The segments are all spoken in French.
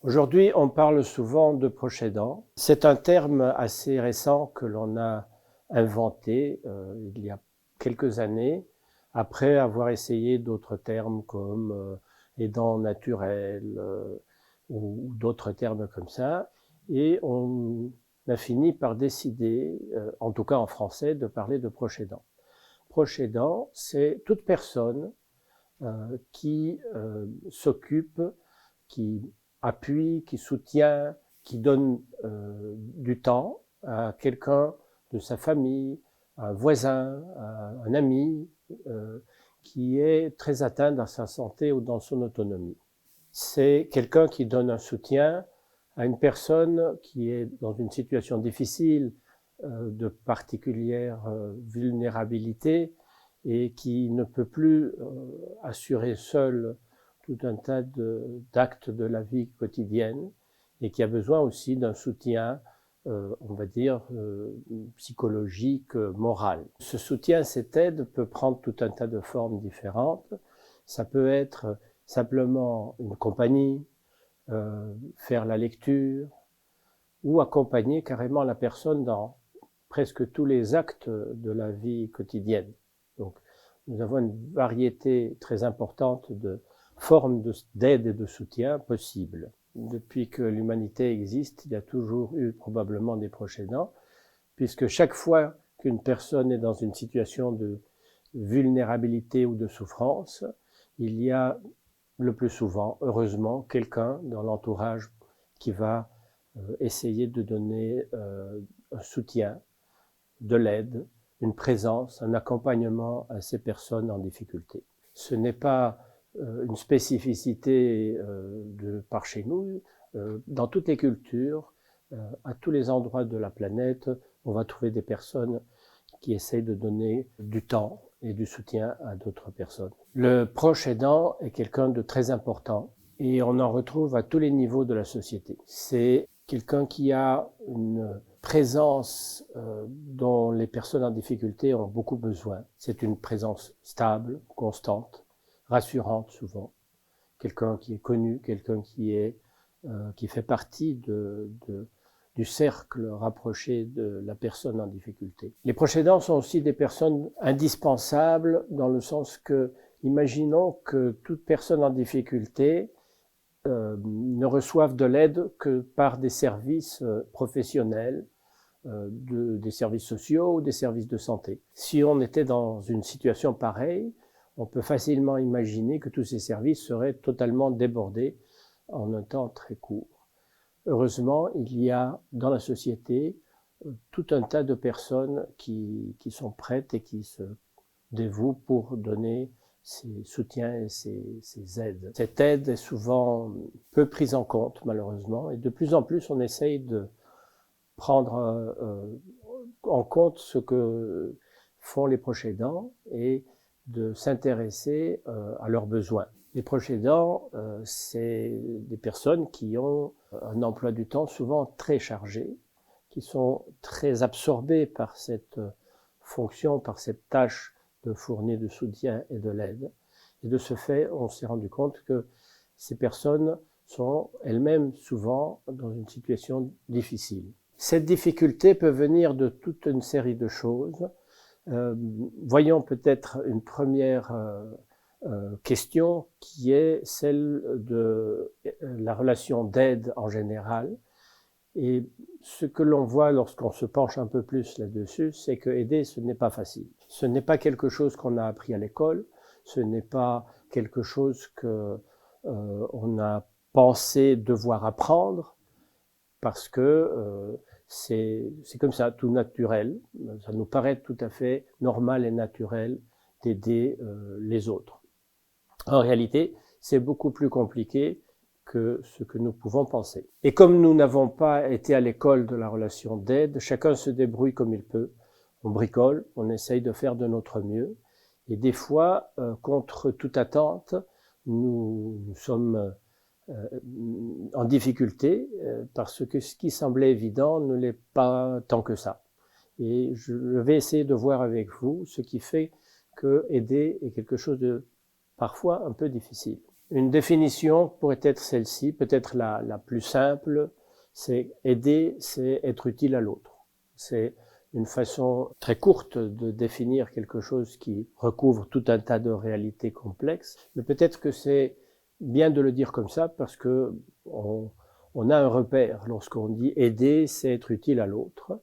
Aujourd'hui, on parle souvent de proches aidants. C'est un terme assez récent que l'on a inventé il y a quelques années, après avoir essayé d'autres termes comme aidant naturel ou d'autres termes comme ça. Et on a fini par décider, en tout cas en français, de parler de proche aidant. Proche aidant, c'est toute personne qui s'occupe, qui appuie, qui soutient, qui donne du temps à quelqu'un de sa famille, à un voisin, à un ami, qui est très atteint dans sa santé ou dans son autonomie. C'est quelqu'un qui donne un soutien à une personne qui est dans une situation difficile, de particulière vulnérabilité, et qui ne peut plus assurer seul tout un tas d'actes de la vie quotidienne et qui a besoin aussi d'un soutien, on va dire, psychologique, moral. Ce soutien, cette aide peut prendre tout un tas de formes différentes. Ça peut être simplement une compagnie, faire la lecture, ou accompagner carrément la personne dans presque tous les actes de la vie quotidienne. Donc, nous avons une variété très importante de formes d'aide et de soutien possibles. Depuis que l'humanité existe, il y a toujours eu probablement des proches aidants, puisque chaque fois qu'une personne est dans une situation de vulnérabilité ou de souffrance, il y a le plus souvent, heureusement, quelqu'un dans l'entourage qui va essayer de donner un soutien, de l'aide, une présence, un accompagnement à ces personnes en difficulté. Ce n'est pas une spécificité de par chez nous. Dans toutes les cultures, à tous les endroits de la planète, on va trouver des personnes qui essayent de donner du temps et du soutien à d'autres personnes. Le proche aidant est quelqu'un de très important et on en retrouve à tous les niveaux de la société. C'est quelqu'un qui a une présence dont les personnes en difficulté ont beaucoup besoin. C'est une présence stable, constante, rassurante souvent. Quelqu'un qui est connu, quelqu'un qui fait partie du cercle rapproché de la personne en difficulté. Les proches aidants sont aussi des personnes indispensables dans le sens que, imaginons que toute personne en difficulté ne reçoivent de l'aide que par des services professionnels, des services sociaux ou des services de santé. Si on était dans une situation pareille, on peut facilement imaginer que tous ces services seraient totalement débordés en un temps très court. Heureusement, il y a dans la société tout un tas de personnes qui sont prêtes et qui se dévouent pour donner ces soutiens et ces aides. Cette aide est souvent peu prise en compte, malheureusement, et de plus en plus, on essaye de prendre en compte ce que font les proches aidants et de s'intéresser à leurs besoins. Les proches aidants, c'est des personnes qui ont un emploi du temps souvent très chargé, qui sont très absorbées par cette fonction, par cette tâche de fournir du soutien et de l'aide. Et de ce fait, on s'est rendu compte que ces personnes sont elles-mêmes souvent dans une situation difficile. Cette difficulté peut venir de toute une série de choses. Voyons peut-être une première question qui est celle de la relation d'aide en général. Et ce que l'on voit lorsqu'on se penche un peu plus là-dessus, c'est que aider, ce n'est pas facile. Ce n'est pas quelque chose qu'on a appris à l'école, ce n'est pas quelque chose que on a pensé devoir apprendre, parce que c'est comme ça, tout naturel. Ça nous paraît tout à fait normal et naturel d'aider les autres. En réalité, c'est beaucoup plus compliqué que ce que nous pouvons penser. Et comme nous n'avons pas été à l'école de la relation d'aide, chacun se débrouille comme il peut. On bricole, on essaye de faire de notre mieux. Et des fois, contre toute attente, nous sommes en difficulté parce que ce qui semblait évident ne l'est pas tant que ça. Et je vais essayer de voir avec vous ce qui fait que aider est quelque chose de parfois un peu difficile. Une définition pourrait être celle-ci, peut-être la plus simple, c'est aider, c'est être utile à l'autre. C'est une façon très courte de définir quelque chose qui recouvre tout un tas de réalités complexes, mais peut-être que c'est bien de le dire comme ça parce que on a un repère. Lorsqu'on dit aider, c'est être utile à l'autre.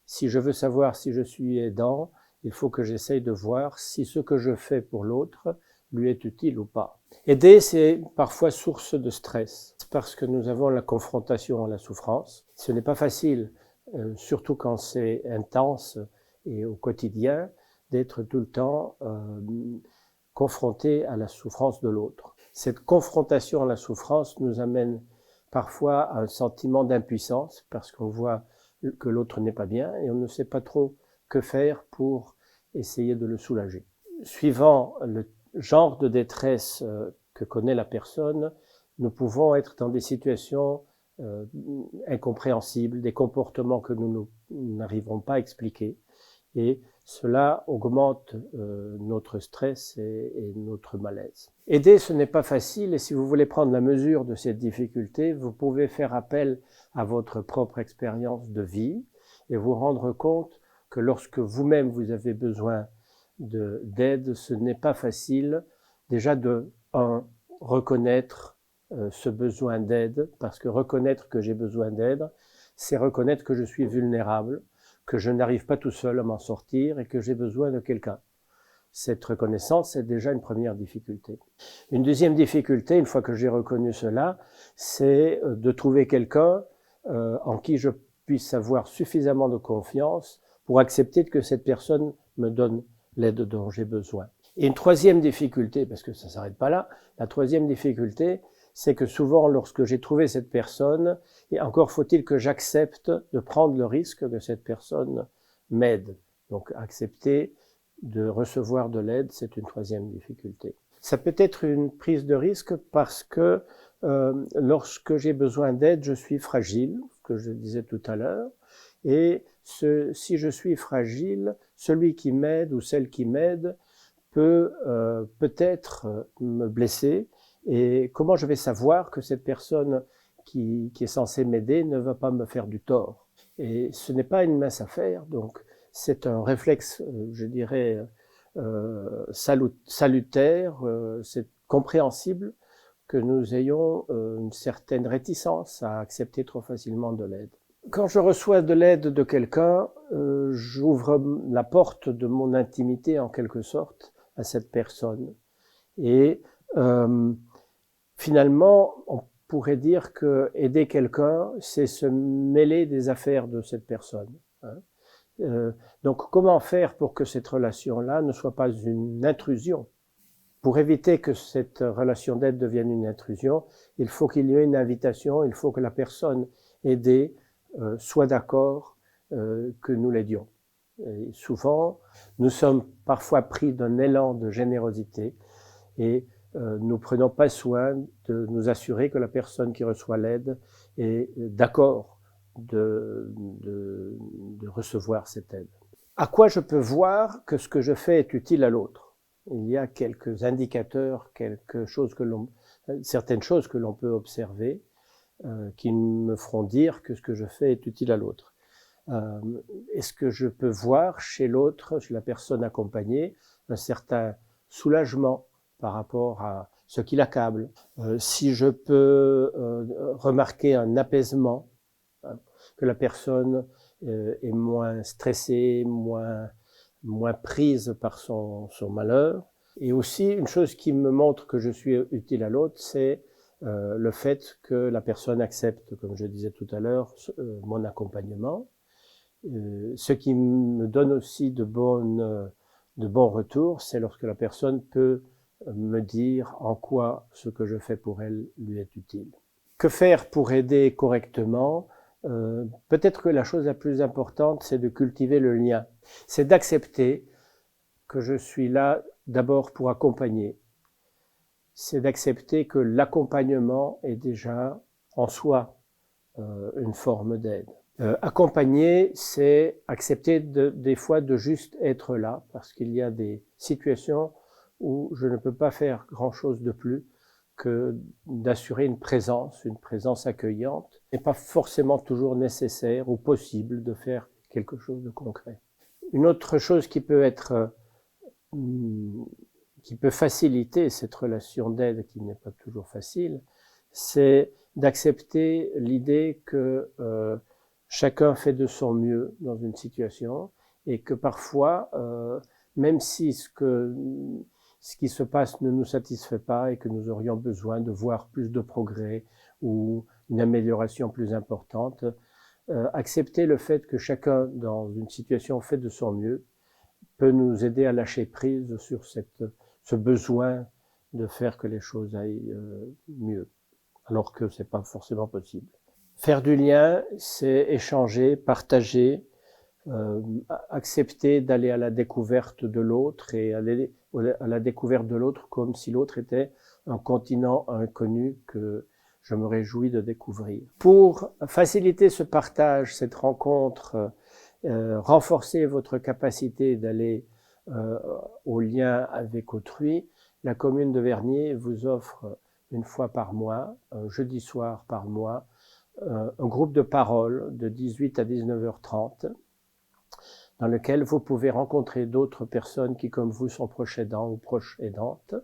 Si je veux savoir si je suis aidant, il faut que j'essaye de voir si ce que je fais pour l'autre lui est utile ou pas. Aider, c'est parfois source de stress, parce que nous avons la confrontation à la souffrance. Ce n'est pas facile, surtout quand c'est intense et au quotidien, d'être tout le temps confronté à la souffrance de l'autre. Cette confrontation à la souffrance nous amène parfois à un sentiment d'impuissance, parce qu'on voit que l'autre n'est pas bien et on ne sait pas trop que faire pour essayer de le soulager. Suivant le genre de détresse que connaît la personne, nous pouvons être dans des situations incompréhensibles, des comportements que nous n'arriverons pas à expliquer, et cela augmente notre stress et notre malaise. Aider, ce n'est pas facile, et si vous voulez prendre la mesure de cette difficulté, vous pouvez faire appel à votre propre expérience de vie et vous rendre compte que lorsque vous-même vous avez besoin d'aide, ce n'est pas facile déjà de reconnaître ce besoin d'aide, parce que reconnaître que j'ai besoin d'aide, c'est reconnaître que je suis vulnérable, que je n'arrive pas tout seul à m'en sortir et que j'ai besoin de quelqu'un. Cette reconnaissance, c'est déjà une première difficulté. Une deuxième difficulté, une fois que j'ai reconnu cela, c'est de trouver quelqu'un en qui je puisse avoir suffisamment de confiance pour accepter que cette personne me donne l'aide dont j'ai besoin. Et une troisième difficulté, parce que ça ne s'arrête pas là, la troisième difficulté, c'est que souvent, lorsque j'ai trouvé cette personne, et encore faut-il que j'accepte de prendre le risque que cette personne m'aide. Donc, accepter de recevoir de l'aide, c'est une troisième difficulté. Ça peut être une prise de risque parce que lorsque j'ai besoin d'aide, je suis fragile, ce que je disais tout à l'heure, et si je suis fragile, celui qui m'aide ou celle qui m'aide peut peut-être me blesser. Et comment je vais savoir que cette personne qui est censée m'aider ne va pas me faire du tort? Et ce n'est pas une mince affaire, donc c'est un réflexe, je dirais, salutaire, c'est compréhensible que nous ayons une certaine réticence à accepter trop facilement de l'aide. Quand je reçois de l'aide de quelqu'un, j'ouvre la porte de mon intimité en quelque sorte à cette personne. Et finalement, on pourrait dire que aider quelqu'un, c'est se mêler des affaires de cette personne. Donc comment faire pour que cette relation-là ne soit pas une intrusion? Pour éviter que cette relation d'aide devienne une intrusion, il faut qu'il y ait une invitation, il faut que la personne aidée soit d'accord que nous l'aidions. Et souvent, nous sommes parfois pris d'un élan de générosité et nous prenons pas soin de nous assurer que la personne qui reçoit l'aide est d'accord de recevoir cette aide. À quoi je peux voir que ce que je fais est utile à l'autre? Il y a quelques indicateurs, certaines choses que l'on peut observer qui me feront dire que ce que je fais est utile à l'autre. Est-ce que je peux voir chez l'autre, chez la personne accompagnée, un certain soulagement par rapport à ce qui l'accable? Si je peux remarquer un apaisement, que la personne est moins stressée, moins prise par son malheur. Et aussi, une chose qui me montre que je suis utile à l'autre, c'est le fait que la personne accepte, comme je disais tout à l'heure, mon accompagnement. Ce qui me donne aussi de bons retours, c'est lorsque la personne peut me dire en quoi ce que je fais pour elle lui est utile. Que faire pour aider correctement? Peut-être que la chose la plus importante, c'est de cultiver le lien. C'est d'accepter que je suis là d'abord pour accompagner. C'est d'accepter que l'accompagnement est déjà en soi une forme d'aide. Accompagner, c'est accepter des fois de juste être là, parce qu'il y a des situations où je ne peux pas faire grand-chose de plus que d'assurer une présence accueillante, n'est pas forcément toujours nécessaire ou possible de faire quelque chose de concret. Une autre chose qui peut faciliter cette relation d'aide, qui n'est pas toujours facile, c'est d'accepter l'idée que chacun fait de son mieux dans une situation et que parfois, même si ce qui se passe ne nous satisfait pas et que nous aurions besoin de voir plus de progrès ou une amélioration plus importante, accepter le fait que chacun dans une situation fait de son mieux peut nous aider à lâcher prise sur ce besoin de faire que les choses aillent mieux, alors que c'est pas forcément possible. Faire du lien, c'est échanger, partager, accepter d'aller à la découverte de l'autre et aller à la découverte de l'autre comme si l'autre était un continent inconnu que je me réjouis de découvrir. Pour faciliter ce partage, cette rencontre, renforcer votre capacité d'aller au lien avec autrui, la commune de Vernier vous offre une fois par mois, un jeudi soir par mois, un groupe de parole de 18 à 19h30 dans lequel vous pouvez rencontrer d'autres personnes qui, comme vous, sont proches aidants ou proches aidantes.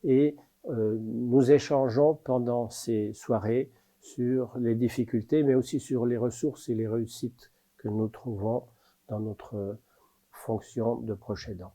Et nous échangeons pendant ces soirées sur les difficultés, mais aussi sur les ressources et les réussites que nous trouvons dans notre fonction de proche aidant.